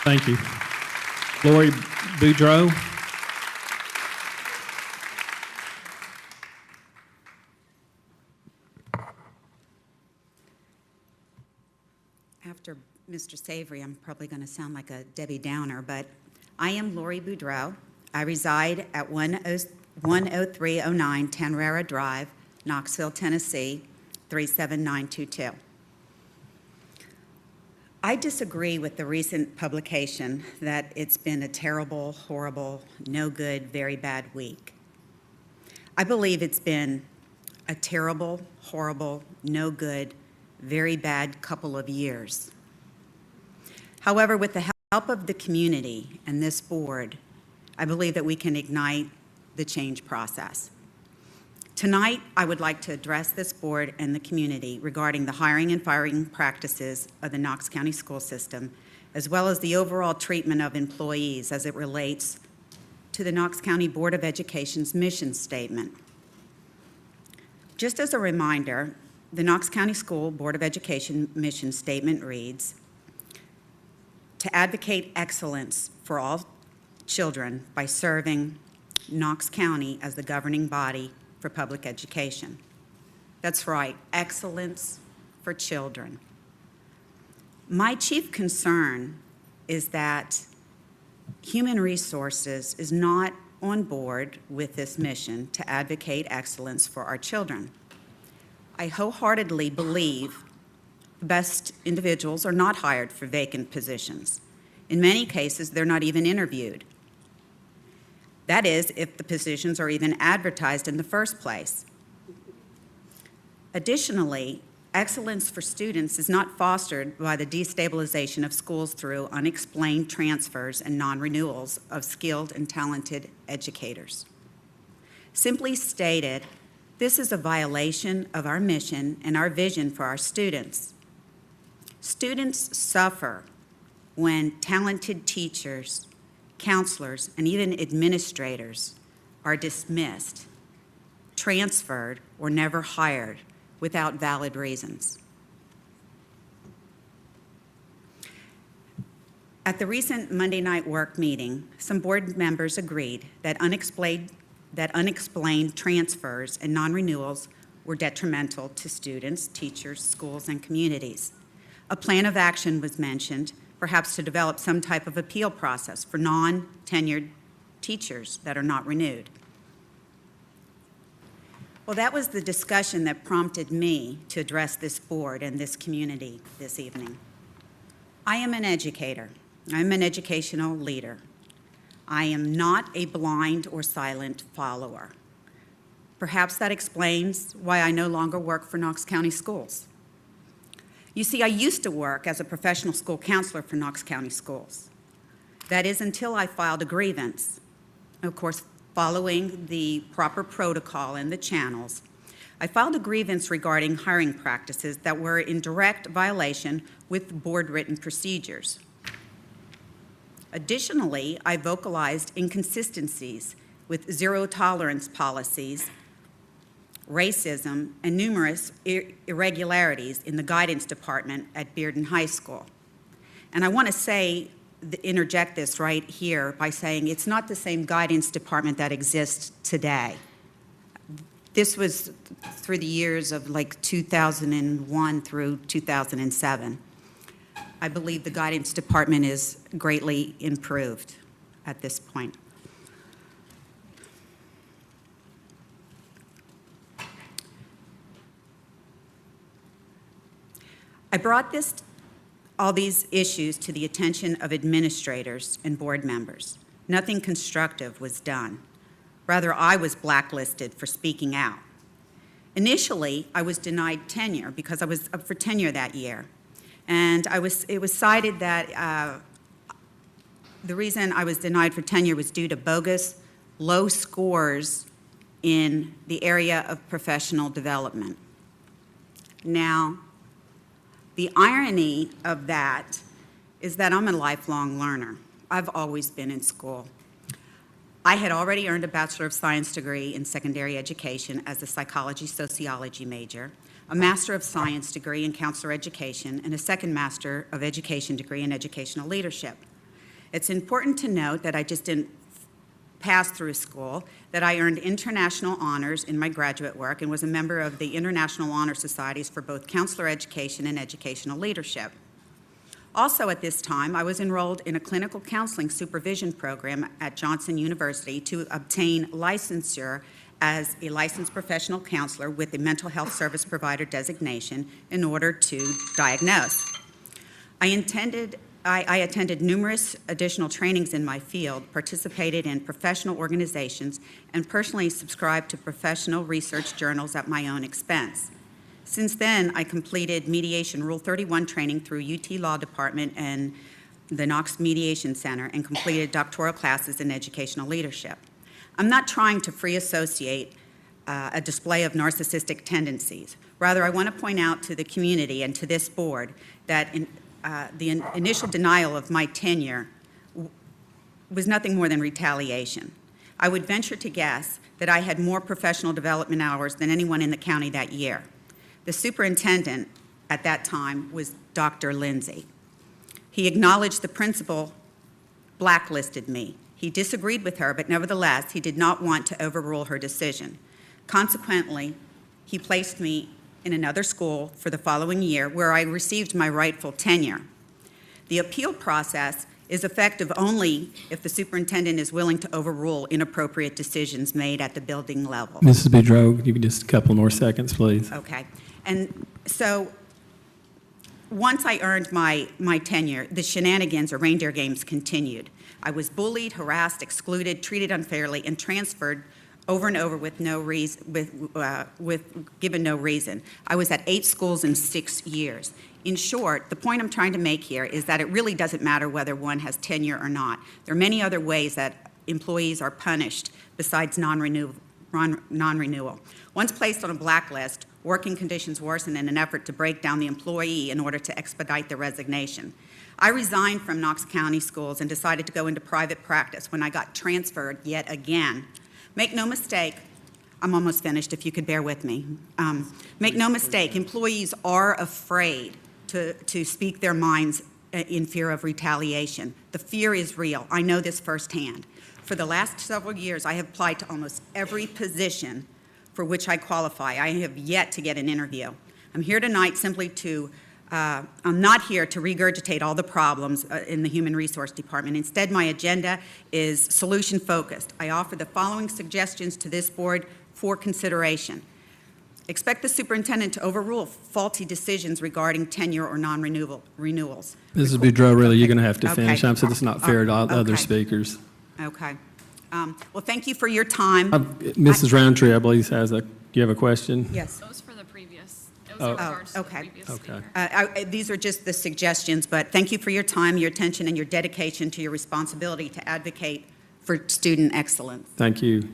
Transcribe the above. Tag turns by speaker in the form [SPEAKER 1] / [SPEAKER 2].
[SPEAKER 1] Thank you. Lori Boudreaux.
[SPEAKER 2] After Mr. Savory, I'm probably going to sound like a Debbie Downer, but I am Lori Boudreaux. I reside at 10309 Tanrara Drive, Knoxville, Tennessee, 37922. I disagree with the recent publication that it's been a terrible, horrible, no good, very bad week. I believe it's been a terrible, horrible, no good, very bad couple of years. However, with the help of the community and this board, I believe that we can ignite the change process. Tonight, I would like to address this board and the community regarding the hiring and firing practices of the Knox County school system, as well as the overall treatment of employees as it relates to the Knox County Board of Education's mission statement. Just as a reminder, the Knox County School Board of Education mission statement reads, to advocate excellence for all children by serving Knox County as the governing body for public education. That's right, excellence for children. My chief concern is that Human Resources is not on board with this mission to advocate excellence for our children. I wholeheartedly believe the best individuals are not hired for vacant positions. In many cases, they're not even interviewed. That is, if the positions are even advertised in the first place. Additionally, excellence for students is not fostered by the destabilization of schools through unexplained transfers and non-renewals of skilled and talented educators. Simply stated, this is a violation of our mission and our vision for our students. Students suffer when talented teachers, counselors, and even administrators are dismissed, transferred, or never hired without valid reasons. At the recent Monday night work meeting, some board members agreed that unexplained transfers and non-renewals were detrimental to students, teachers, schools, and communities. A plan of action was mentioned, perhaps to develop some type of appeal process for non-tenured teachers that are not renewed. Well, that was the discussion that prompted me to address this board and this community this evening. I am an educator. I'm an educational leader. I am not a blind or silent follower. Perhaps that explains why I no longer work for Knox County Schools. You see, I used to work as a professional school counselor for Knox County Schools. That is until I filed a grievance. Of course, following the proper protocol and the channels, I filed a grievance regarding hiring practices that were in direct violation with board-written procedures. Additionally, I vocalized inconsistencies with zero-tolerance policies, racism, and numerous irregularities in the guidance department at Bearden High School. And I want to interject this right here by saying it's not the same guidance department that exists today. This was through the years of like 2001 through 2007. I believe the guidance department is greatly improved at this point. I brought all these issues to the attention of administrators and board members. Nothing constructive was done. Rather, I was blacklisted for speaking out. Initially, I was denied tenure because I was up for tenure that year. And it was cited that the reason I was denied for tenure was due to bogus, low scores in the area of professional development. Now, the irony of that is that I'm a lifelong learner. I've always been in school. I had already earned a Bachelor of Science degree in secondary education as a psychology-sociology major, a Master of Science degree in counselor education, and a second Master of Education degree in educational leadership. It's important to note that I just didn't pass through school, that I earned international honors in my graduate work and was a member of the International Honor Societies for both counselor education and educational leadership. Also at this time, I was enrolled in a clinical counseling supervision program at Johnson University to obtain licensure as a licensed professional counselor with a mental health service provider designation in order to diagnose. I attended numerous additional trainings in my field, participated in professional organizations, and personally subscribed to professional research journals at my own expense. Since then, I completed Mediation Rule 31 training through UT Law Department and the Knox Mediation Center and completed doctoral classes in educational leadership. I'm not trying to free associate a display of narcissistic tendencies. Rather, I want to point out to the community and to this board that the initial denial of my tenure was nothing more than retaliation. I would venture to guess that I had more professional development hours than anyone in the county that year. The superintendent at that time was Dr. Lindsay. He acknowledged the principal blacklisted me. He disagreed with her, but nevertheless, he did not want to overrule her decision. Consequently, he placed me in another school for the following year where I received my rightful tenure. The appeal process is effective only if the superintendent is willing to overrule inappropriate decisions made at the building level.
[SPEAKER 1] Mrs. Boudreaux, you can just a couple more seconds, please.
[SPEAKER 2] Okay. And so once I earned my tenure, the shenanigans or reindeer games continued. I was bullied, harassed, excluded, treated unfairly, and transferred over and over with no reason, given no reason. I was at 8 schools in 6 years. In short, the point I'm trying to make here is that it really doesn't matter whether one has tenure or not. There are many other ways that employees are punished besides non-renewal. Once placed on a blacklist, working conditions worsen in an effort to break down the employee in order to expedite the resignation. I resigned from Knox County Schools and decided to go into private practice when I got transferred yet again. Make no mistake, I'm almost finished if you could bear with me. Make no mistake, employees are afraid to speak their minds in fear of retaliation. The fear is real. I know this firsthand. For the last several years, I have applied to almost every position for which I qualify. I have yet to get an interview. I'm here tonight simply to, I'm not here to regurgitate all the problems in the Human Resource Department. Instead, my agenda is solution-focused. I offer the following suggestions to this board for consideration. Expect the superintendent to overrule faulty decisions regarding tenure or non-renewals.
[SPEAKER 1] Mrs. Boudreaux, really, you're going to have to finish.
[SPEAKER 2] Okay.
[SPEAKER 1] I'm saying it's not fair to other
[SPEAKER 2] Okay.
[SPEAKER 1] speakers.
[SPEAKER 2] Okay. Well, thank you for your time.
[SPEAKER 1] Mrs. Roundtree, I believe, do you have a question?
[SPEAKER 2] Yes.
[SPEAKER 3] That was for the previous, it was
[SPEAKER 1] Oh.
[SPEAKER 3] in regards to the
[SPEAKER 2] okay.
[SPEAKER 3] previous
[SPEAKER 1] Okay.
[SPEAKER 3] speaker.
[SPEAKER 2] These are just the suggestions, but thank you for your time, your attention, and your dedication to your responsibility to advocate for student excellence.
[SPEAKER 1] Thank you.